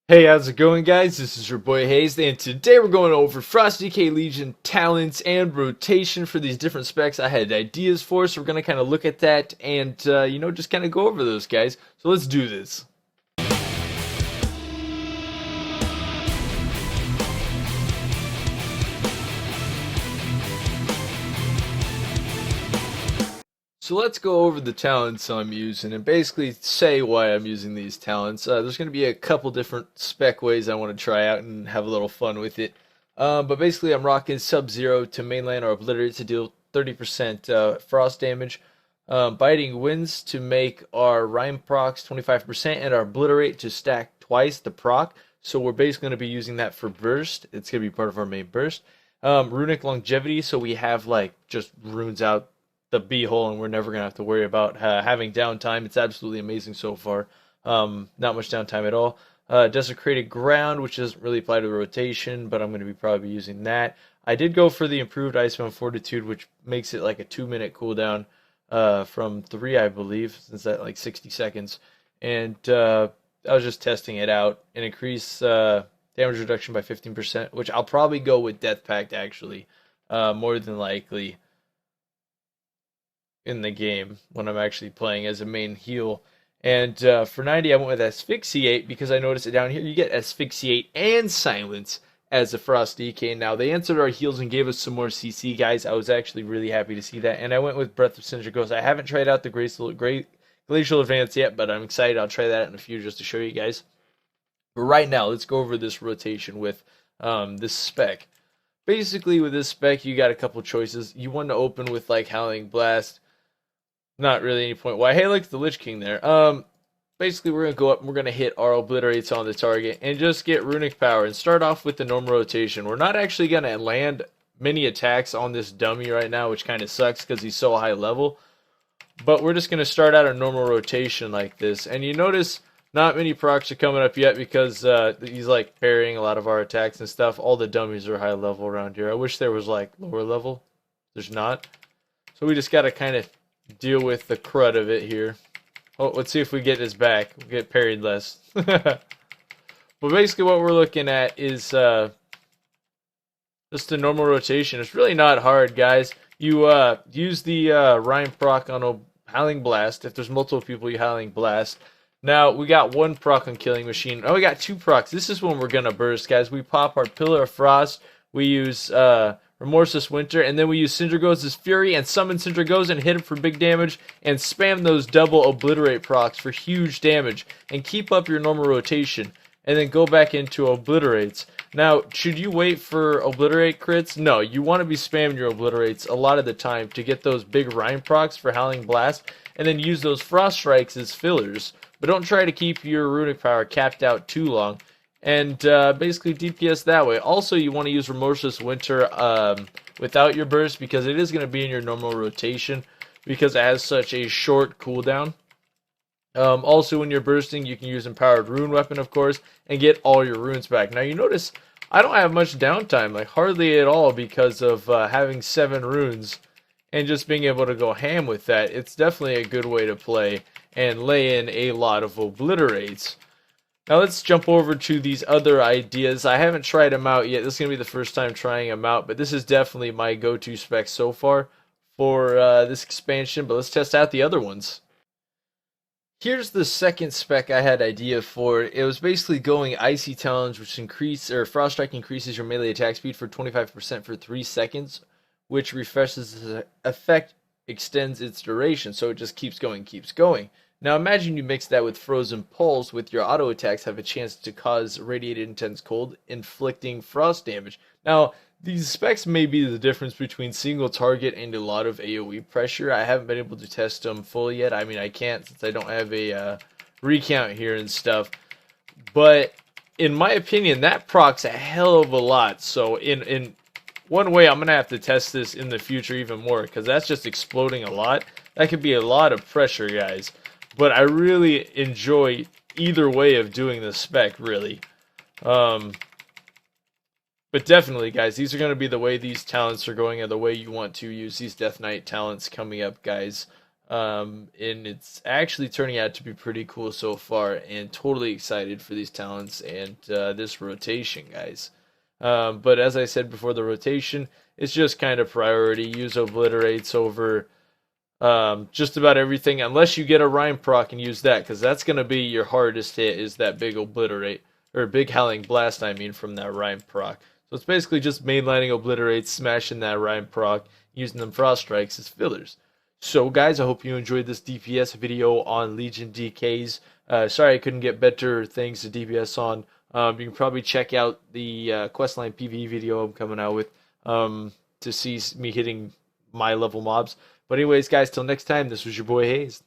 Hey, how's it going, guys? This is your boy Hayes, and today we're going over Frost DK Legion talents and rotation for these different specs I had ideas for, so we're going to kind of look at that and, just kind of go over those, guys. So let's do this. So let's go over the talents I'm using and basically say why I'm using these talents. There's going to be a couple different spec ways I want to try out and have a little fun with it. But basically I'm rocking Sub-Zero to mainland or Obliterate to deal 30% frost damage. Biting Winds to make our Rime procs 25% and our Obliterate to stack twice the proc. So we're basically going to be using that for burst. It's going to be part of our main burst. Runic Longevity, so we have like just runes out the beehole, and we're never gonna have to worry about having downtime. It's absolutely amazing so far. Not much downtime at all. Desecrated Ground, which doesn't really apply to the rotation, but I'm going to be probably using that. I did go for the improved Icebound Fortitude, which makes it like a 2-minute cooldown from 3, I believe, since that like 60 seconds. And I was just testing it out and increase damage reduction by 15%, which I'll probably go with Death Pact actually, more than likely in the game when I'm actually playing as a main heal. And for 90, I went with Asphyxiate because I noticed it down here. You get Asphyxiate and Silence as a Frost DK. Now, they answered our heals and gave us some more CC, guys. I was actually really happy to see that. And I went with Breath of Cinder Ghost. I haven't tried out the Glacial Advance yet, but I'm excited. I'll try that in a few just to show you guys. But right now, let's go over this rotation with this spec. Basically, with this spec, you got a couple choices. You want to open with like Howling Blast. Not really any point. Why? Hey, look at the Lich King there. Basically, we're gonna go up and we're gonna hit our Obliterates on the target and just get Runic Power and start off with the normal rotation. We're not actually gonna land many attacks on this dummy right now, which kind of sucks because he's so high level. But we're just gonna start out a normal rotation like this, and you notice not many procs are coming up yet because he's like parrying a lot of our attacks and stuff. All the dummies are high level around here. I wish there was like lower level. There's not. So we just gotta kind of deal with the crud of it here. Oh, let's see if we get his back. We'll get parried less. But basically what we're looking at is just a normal rotation. It's really not hard, guys. You use the Rime proc on a Howling Blast. If there's multiple people, you Howling Blast. Now, we got one proc on Killing Machine. Oh, we got 2 procs. This is when we're going to burst, guys. We pop our Pillar of Frost. We use Remorseless Winter, and then we use Sindrago's Fury and summon Sindrago's and hit him for big damage and spam those double Obliterate procs for huge damage and keep up your normal rotation and then go back into Obliterates. Now, should you wait for Obliterate crits? No, you want to be spamming your Obliterates a lot of the time to get those big Rime procs for Howling Blast and then use those Frost Strikes as fillers. But don't try to keep your Runic Power capped out too long. And basically DPS that way. Also, you want to use Remorseless Winter without your burst because it is going to be in your normal rotation because it has such a short cooldown. Also, when you're bursting, you can use Empowered Rune Weapon, of course, and get all your runes back. Now, you notice I don't have much downtime, like hardly at all, because of having 7 runes and just being able to go ham with that. It's definitely a good way to play and lay in a lot of Obliterates. Now let's jump over to these other ideas. I haven't tried them out yet. This is going to be the first time trying them out, but this is definitely my go-to spec so far for this expansion, but let's test out the other ones. Here's the second spec I had idea for. It was basically going Icy Talons, which Frost Strike increases your melee attack speed for 25% for 3 seconds, which refreshes the effect, extends its duration, so it just keeps going, keeps going. Now imagine you mix that with Frozen Pulse with your auto attacks have a chance to cause Radiated Intense Cold, inflicting frost damage. Now, these specs may be the difference between single target and a lot of AoE pressure. I haven't been able to test them fully yet. I mean, I can't since I don't have a recount here and stuff. But in my opinion, that procs a hell of a lot. So in one way, I'm going to have to test this in the future even more because that's just exploding a lot. That could be a lot of pressure, guys. But I really enjoy either way of doing the spec, really. But definitely, guys, these are going to be the way these talents are going and the way you want to use these Death Knight talents coming up, guys. And it's actually turning out to be pretty cool so far, and totally excited for these talents and this rotation, guys. But as I said before, the rotation is just kind of priority. Use obliterates over just about everything, unless you get a Rhyme proc and use that, because that's going to be your hardest hit, is that big obliterate, or big Howling Blast, I mean, from that Rhyme proc. So it's basically just mainlining obliterates, smashing that Rhyme proc, using them Frost Strikes as fillers. So guys, I hope you enjoyed this DPS video on Legion DKs. Sorry I couldn't get better things to DPS on. You can probably check out the Questline PvE video I'm coming out with to see me hitting my level mobs. But anyways, guys, till next time, this was your boy Hayes.